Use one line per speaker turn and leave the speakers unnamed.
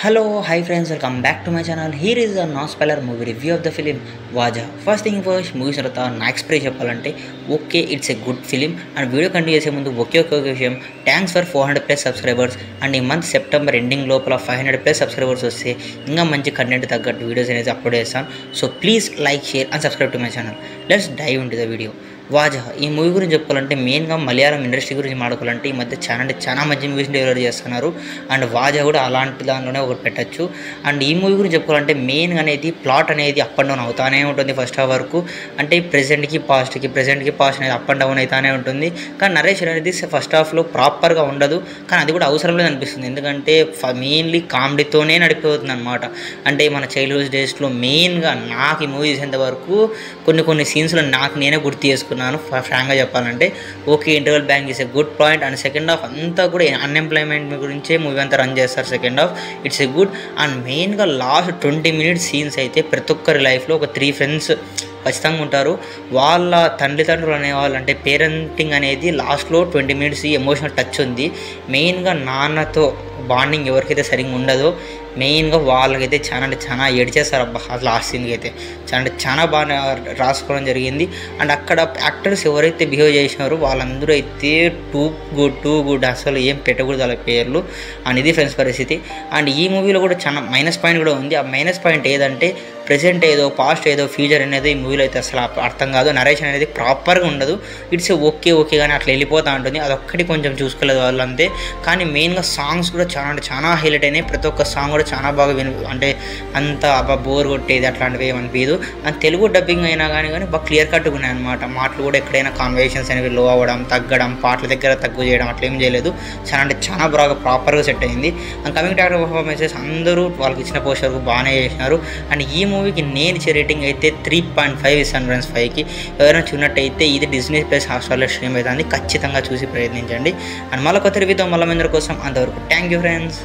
Hello, hi friends, welcome back to my channel. Here is a non-spoiler movie review of the film Vaja. First thing first, movies తర్వాత నా express చెప్పాలంటే okay it's a good film. And video continue చేసే ముందు ఒకే విషయం, thanks for 400+ subscribers. And ఈ month September ending లోపల 500+ subscribers వస్తే ఇంకా మంచి కంటెంట్ తగ్గట్టు వీడియోస్ అనేది అప్లోడ్ చేస్తాను. So please like, share and subscribe to my channel. Let's dive into the video. వాజా ఈ మూవీ గురించి చెప్పుకోవాలంటే మెయిన్గా మలయాళం ఇండస్ట్రీ గురించి మాట్లాడుకోవాలంటే ఈ మధ్య చాలా మంచి మూవీస్ డెలివరీ చేస్తున్నారు. అండ్ వాజా కూడా అలాంటి దానిలోనే ఒకటి పెట్టచ్చు. అండ్ ఈ మూవీ గురించి చెప్పుకోవాలంటే మెయిన్గా అనేది ప్లాట్ అనేది అప్ అండ్ డౌన్ అవుతానే ఉంటుంది ఫస్ట్ హాఫ్ వరకు. అంటే ప్రెజెంట్కి పాస్ట్ అనేది అప్ అండ్ డౌన్ అవుతానే ఉంటుంది. కానీ నరేషన్ అనేది ఫస్ట్ హాఫ్లో ప్రాపర్గా ఉండదు, కానీ అది కూడా అవసరం లేదు అనిపిస్తుంది. ఎందుకంటే మెయిన్లీ కామెడీతోనే నడిపోతుంది అనమాట. అంటే మన చైల్డ్హుడ్ డేస్లో మెయిన్గా నాకు ఈ మూవీ చేసేంత వరకు కొన్ని సీన్స్లో నాకు నేనే గుర్తు చేసుకున్నాను ఫ్రాంక్గా చెప్పాలంటే. Okay, interval bank is a good point. And second half అంతా కూడా అన్ఎంప్లాయ్మెంట్ గురించే మూవీ అంతా రన్ చేస్తారు. Second half it's a good. And మెయిన్గా లాస్ట్ 20 minutes సీన్స్ అయితే ప్రతి ఒక్కరి లైఫ్లో ఒక 3 friends ఖచ్చితంగా ఉంటారు. వాళ్ళ తల్లిదండ్రులు అనేవాళ్ళు అంటే పేరెంటింగ్ అనేది లాస్ట్లో 20 minutes ఎమోషనల్ టచ్ ఉంది. మెయిన్గా నాన్నతో బాండింగ్ ఎవరికైతే సరిగ్గా ఉండదో మెయిన్గా వాళ్ళకైతే చాలా ఏడ్చేస్తారు. అబ్బా ఆ లాస్ట్ సీన్కి అయితే చాలా బాగా రాసుకోవడం జరిగింది. అండ్ అక్కడ యాక్టర్స్ ఎవరైతే బిహేవ్ చేసినారో వాళ్ళందరూ అయితే టూ గుడ్ అసలు ఏం పెట్టకూడదు వాళ్ళ పేర్లు. అండ్ ఇది ఫ్రెండ్స్ పరిస్థితి. అండ్ ఈ మూవీలో కూడా చాలా మైనస్ పాయింట్ కూడా ఉంది. ఆ మైనస్ పాయింట్ ఏదంటే ప్రెజెంట్ ఏదో, పాస్ట్ ఏదో, ఫ్యూచర్ అనేది ఈ మూవీలో అయితే అసలు అర్థం కాదు. నరేషన్ అనేది ప్రాపర్గా ఉండదు. ఇట్స్ ఓకే కానీ అట్లా వెళ్ళిపోతూ ఉంటుంది. అదొక్కటి కొంచెం చూసుకోలేదు వాళ్ళు అంతే. కానీ మెయిన్గా సాంగ్స్ కూడా చాలా హైలైట్ అయినాయి. ప్రతి ఒక్క సాంగ్ కూడా చాలా బాగా అంటే అంత బోర్ కొట్టేది అట్లాంటివి ఏమనిపించదు. అండ్ తెలుగు డబ్బింగ్ అయినా కానీ బాగా క్లియర్ కట్గా ఉన్నాయి అనమాట. మాటలు కూడా ఎక్కడైనా కాన్వర్సేషన్స్ అనేవి లో అవ్వడం, తగ్గడం, పాటల దగ్గర తక్కువ చేయడం అట్లా ఏం చేయలేదు. చాలా బాగా ప్రాపర్గా సెట్ అయింది. And coming to actor performances అందరూ వాళ్ళకి ఇచ్చిన పోస్టర్కు బాగానే చేసినారు. అండ్ ఈ మూవీకి నేను ఇచ్చే రేటింగ్ అయితే 3.5 ఇస్తాను ఫ్రెండ్స్ 5కి. ఎవరైనా చూసినట్టయితే ఇది Disney+ హాట్‌స్టార్లో స్ట్రీమ్ అవుతుంది. ఖచ్చితంగా చూసి ప్రయత్నించండి. అండ్ మళ్ళీ కొత్త రివ్యూతో మళ్ళీ అందరి కోసం. అంతవరకు థ్యాంక్ యూ ఫ్రెండ్స్.